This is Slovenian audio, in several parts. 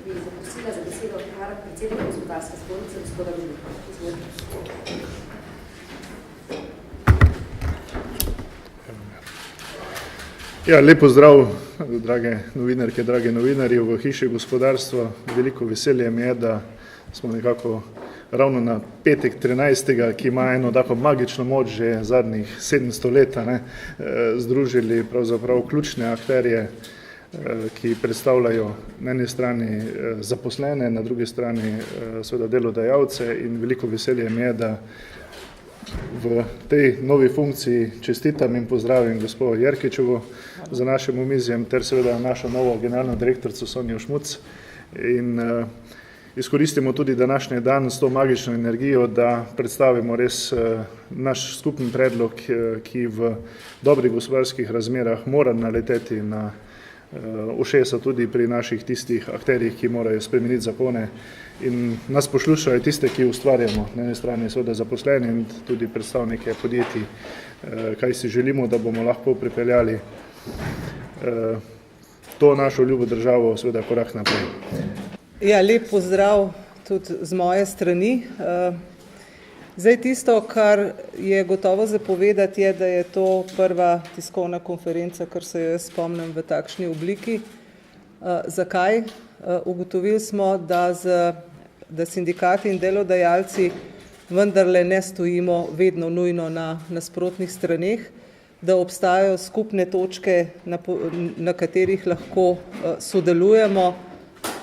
bi zaprosila za besedo predsednika Gospodarske zbornice, gospoda Rudnika. Izvolite. Ja, lep pozdrav, drage novinarke, drage novinarji v Hiši gospodarstva. Veliko veselje mi je, da smo nekako ravno na petek 13. ki ima eno tako magično moč že zadnjih 700 let, združili pravzaprav ključne akterje, ki predstavljajo na eni strani zaposlene, na drugi strani seveda delodajalce, in veliko veselje mi je, da v tej novi funkciji čestitam in pozdravim gospod Jerkičevo za našim omizjem ter seveda našo novo generalno direktorico Sonjo Šmuc, in izkoristimo tudi današnji dan s to magično energijo, da predstavimo res naš skupni predlog, ki v dobrih gospodarskih razmerah mora naleteti na ušesa tudi pri naših tistih akterjih, ki morajo spremeniti zakone in nas poslušajo tiste, ki ustvarjamo, na eni strani seveda zaposleni in tudi predstavnike podjetij, kaj si želimo, da bomo lahko pripeljali to našo ljubo državo seveda korak naprej. Ja, lep pozdrav tudi z moje strani. Zdaj tisto, kar je gotovo zapovedati, je, da je to prva tiskovna konferenca, kar se jaz spomnim v takšni obliki. Zakaj? Ugotovili smo, da sindikati in delodajalci vendarle ne stojimo vedno nujno na nasprotnih straneh, da obstajajo skupne točke, na katerih lahko sodelujemo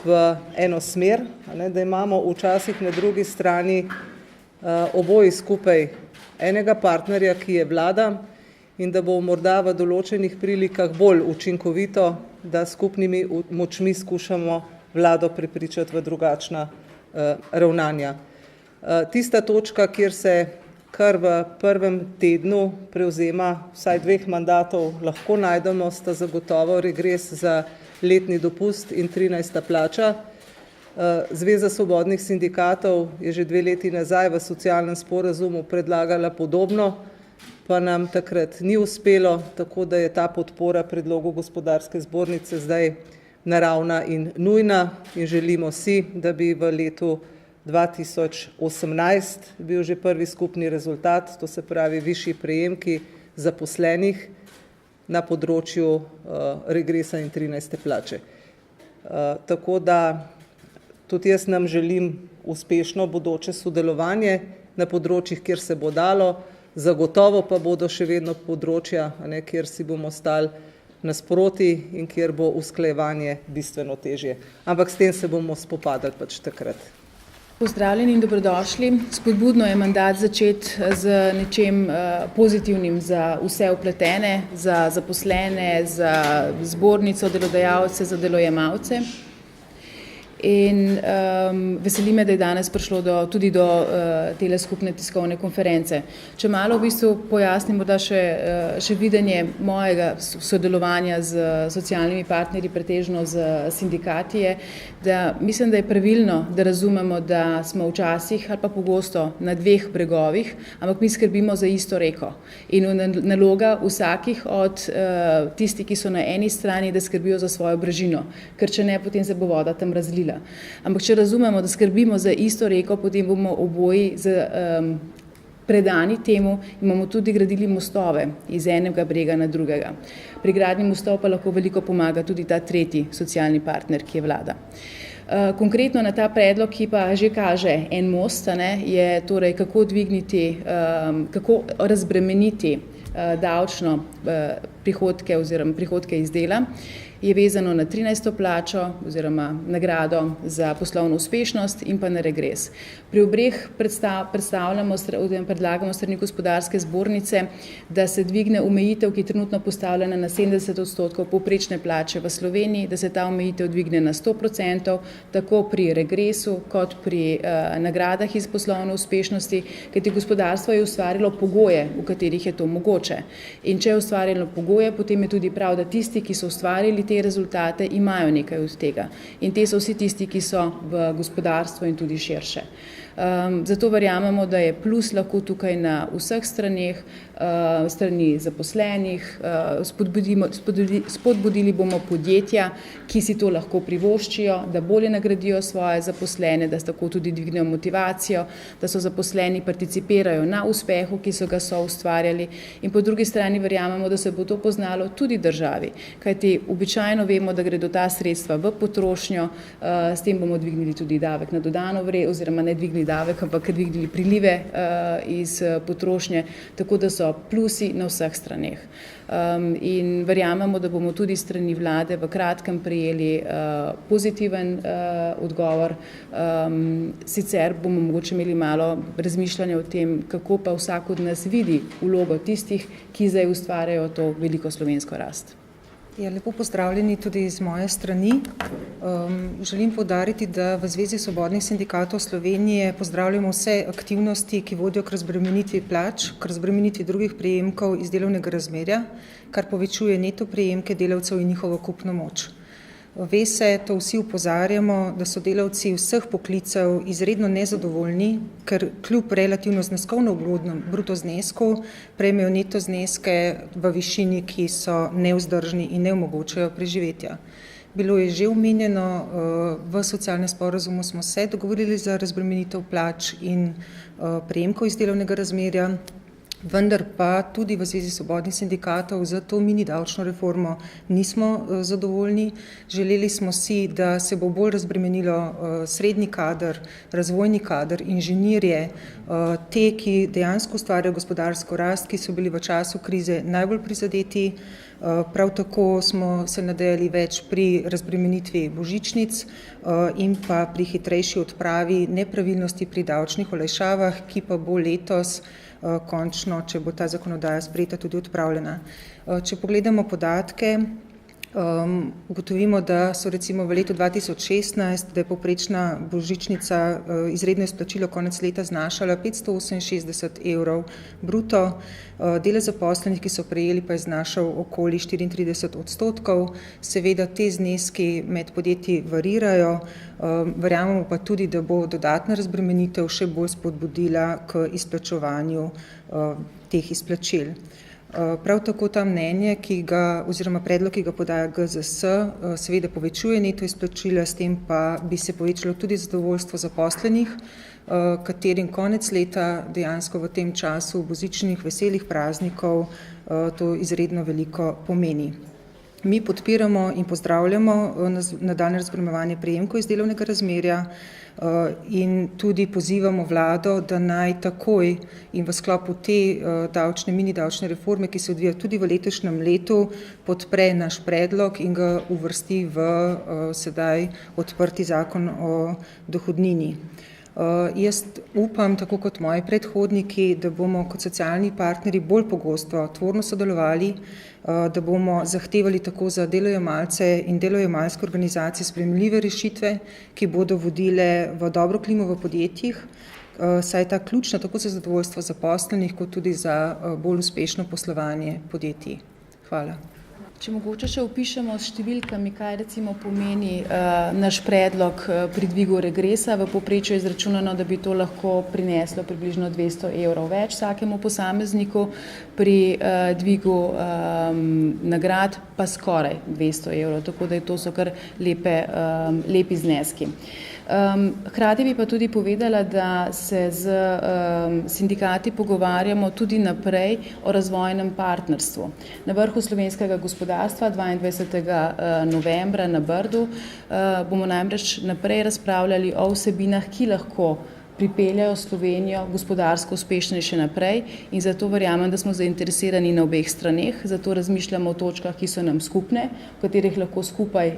v eno smer, da imamo včasih na drugi strani oboji skupaj enega partnerja, ki je vlada, in da bo morda v določenih prilikah bolj učinkovito, da skupnimi močmi skušamo vlado prepričati v drugačna ravnanja. Tista točka, kjer se kar v prvem tednu prevzema vsaj 2 mandatov lahko najdemo, sta zagotovo regres za letni dopust in 13. plača. Zveza svobodnih sindikatov je že 2 leti nazaj v socialnem sporazumu predlagala podobno, pa nam takrat ni uspelo, tako da je ta podpora predlogu Gospodarske zbornice zdaj naravna in nujna, in želimo si, da bi v letu 2018 bil že prvi skupni rezultat, to se pravi višji prejemki zaposlenih na področju regresa in 13. plače. Tako da tudi jaz nam želim uspešno bodoče sodelovanje na področjih, kjer se bo dalo, zagotovo pa bodo še vedno področja, kjer si bomo stali nasproti in kjer bo usklajevanje bistveno težje. Ampak s tem se bomo spopadali pač takrat. Pozdravljeni in dobrodošli. Spodbudno je mandat začeti z nečem pozitivnim za vse vpletene, za zaposlene, za zbornico, delodajalce, za delojemalce. In veseli me, da je danes prišlo tudi do tele skupne tiskovne konference. Če malo v bistvu pojasnim morda še videnje mojega sodelovanja z socialnimi partnerji, pretežno z sindikati, je, da mislim, da je pravilno, da razumemo, da smo včasih ali pa pogosto na 2 bregovih, ampak mi skrbimo za isto reko. In naloga vsakih od tistih, ki so na eni strani, da skrbijo za svojo brežino, ker če ne, potem se bo voda tam razlila. Ampak če razumemo, da skrbimo za isto reko, potem bomo oboji predani temu in bomo tudi gradili mostove iz enega brega na drugega. Pri gradnji mostov pa lahko veliko pomaga tudi ta tretji socialni partner, ki je vlada. Konkretno na ta predlog, ki pa že kaže en most, je torej kako dvigniti, kako razbremeniti davčno prihodke oziroma prihodke iz dela, je vezano na 13. plačo oziroma nagrado za poslovno uspešnost in pa na regres. Pri obreh predlagamo strani Gospodarske zbornice, da se dvigne omejitev, ki je trenutno postavljena na 70% povprečne plače v Sloveniji, da se ta omejitev dvigne na 100%, tako pri regresu kot pri nagradah iz poslovne uspešnosti, kajti gospodarstvo je ustvarilo pogoje, v katerih je to mogoče. In če je ustvarjeno pogoje, potem je tudi prav, da tisti, ki so ustvarili te rezultate imajo nekaj od tega. In te so vsi tisti, ki so v gospodarstvu in tudi širše. Zato verjamemo, da je plus lahko tukaj na vseh straneh, strani zaposlenih, spodbudili bomo podjetja, ki si to lahko privoščijo, da bolje nagradijo svoje zaposlene, da tako tudi dvignejo motivacijo, da so zaposleni participirajo na uspehu, ki so ga soustvarjali, in po drugi strani verjamemo, da se bo to poznalo tudi državi, kajti običajno vemo, da gredo ta sredstva v potrošnjo, s tem bomo dvignili tudi davek na dodano vrednost, oziroma ne dvignili davek, ampak dvignili prilive iz potrošnje, tako da so plusi na vseh straneh. In verjamemo, da bomo tudi strani vlade v kratkem prejeli pozitiven odgovor. Sicer bomo mogoče imeli malo razmišljanja o tem, kako pa vsak od nas vidi vlogo tistih, ki zdaj ustvarjajo to veliko slovensko rast. Ja, lepo pozdravljeni tudi iz moje strani. Želim poudariti, da v Zvezi svobodnih sindikatov Slovenije pozdravljamo vse aktivnosti, ki vodijo k razbremenitvi plač, k razbremenitvi drugih prejemkov iz delovnega razmerja, kar povečuje neto prejemke delavcev in njihovo kupno moč. Ve se, to vsi opozarjamo, da so delavci vseh poklicev izredno nezadovoljni, ker kljub relativno zneskovno ugodnem bruto znesku prejmejo neto zneske v višini, ki so nevzdržni in ne omogočajo preživetja. Bilo je že omenjeno, v socialnem sporazumu smo se dogovorili za razbremenitev plač in prejemkov iz delovnega razmerja, vendar pa tudi v Zvezi svobodnih sindikatov za to mini davčno reformo nismo zadovoljni. Želeli smo si, da se bo bolj razbremenilo srednji kader, razvojni kader, inženirje, te, ki dejansko ustvarjajo gospodarsko rast, ki so bili v času krize najbolj prizadeti. Prav tako smo se nadejali več pri razbremenitvi božičnic in pa pri hitrejši odpravi nepravilnosti pri davčnih olajšavah, ki pa bo letos končno, če bo ta zakonodaja sprejeta, tudi odpravljena. Če pogledamo podatke, ugotovimo, da so recimo v letu 2016, da je povprečna božičnica izredno izplačilo konec leta znašala 568 evrov bruto, delež zaposlenih, ki so prejeli, pa je znašal okoli 34%. Seveda te zneski med podjetji varirajo, verjamemo pa tudi, da bo dodatna razbremenitev še bolj spodbudila k izplačevanju teh izplačil. Prav tako ta mnenje, oziroma predlog, ki ga podaja GZS, seveda povečuje neto izplačila, s tem pa bi se povečalo tudi zadovoljstvo zaposlenih, katerim konec leta dejansko v tem času božičnih veselih praznikov to izredno veliko pomeni. Mi podpiramo in pozdravljamo nadaljnje razbremenjevanje prejemkov iz delovnega razmerja in tudi pozivamo vlado, da naj takoj in v sklopu te mini davčne reforme, ki se odvija tudi v letošnjem letu, podpre naš predlog in ga uvrsti v sedaj odprti zakon o dohodnini. Jaz upam, tako kot moji predhodniki, da bomo kot socialni partnerji bolj pogosto tvorno sodelovali, da bomo zahtevali tako za delojemalce in delojemalske organizacije sprejemljive rešitve, ki bodo vodile v dobro klimo v podjetjih, saj je ta ključna tako za zadovoljstvo zaposlenih, kot tudi za bolj uspešno poslovanje podjetij. Hvala. Če mogoče še opišemo s številkami, kaj recimo pomeni naš predlog pri dvigu regresa. V povprečju je izračunano, da bi to lahko prineslo približno 200 evrov več vsakemu posamezniku, pri dvigu nagrad pa skoraj 200 evrov, tako da to so kar lepi zneski. Hkrati bi pa tudi povedala, da se z sindikati pogovarjamo tudi naprej o razvojnem partnerstvu. Na vrhu slovenskega gospodarstva 22. novembra na Brdu bomo namreč naprej razpravljali o vsebinah, ki lahko pripeljajo Slovenijo gospodarsko uspešnejše naprej, in zato verjamem, da smo zainteresirani na obeh straneh, zato razmišljamo o točkah, ki so nam skupne, v katerih lahko skupaj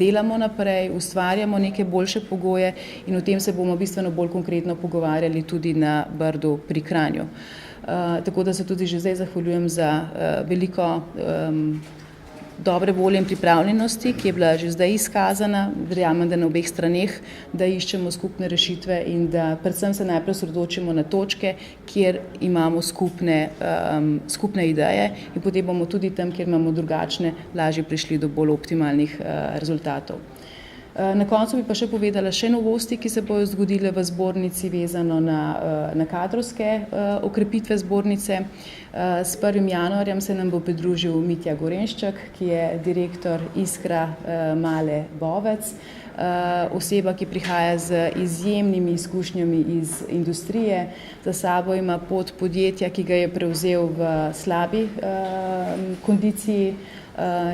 delamo naprej, ustvarjamo neke boljše pogoje, in o tem se bomo bistveno bolj konkretno pogovarjali tudi na Brdu pri Kranju. Tako da se tudi že zdaj zahvaljujem za veliko dobre volje in pripravljenosti, ki je bila že zdaj izkazana, verjamem, da na obeh straneh, da iščemo skupne rešitve in da predvsem se najprej osredotočimo na točke, kjer imamo skupne ideje in potem bomo tudi tam, kjer imamo drugačne, lažje prišli do bolj optimalnih rezultatov. Na koncu bi pa še povedala še novosti, ki se bodo zgodile v zbornici vezano na kadrovske okrepitve zbornice. S 1. januarjem se nam bo pridružil Mitja Gorenšček, ki je direktor Iskra Male Bovec, oseba, ki prihaja z izjemnimi izkušnjami iz industrije. Za sabo ima pot podjetja, ki ga je prevzel v slabi kondiciji,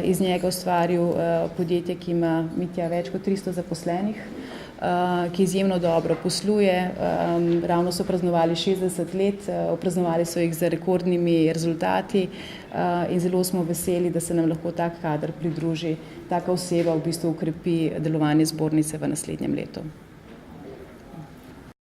iz njega ustvaril podjetje, ki ima Mitja več kot 300 zaposlenih, ki izjemno dobro posluje. Ravno so praznovali 60 let, praznovali so jih z rekordnimi rezultati in zelo smo veseli, da se nam lahko tak kader pridruži, taka oseba v bistvu ukrepi delovanje zbornice v naslednjem letu.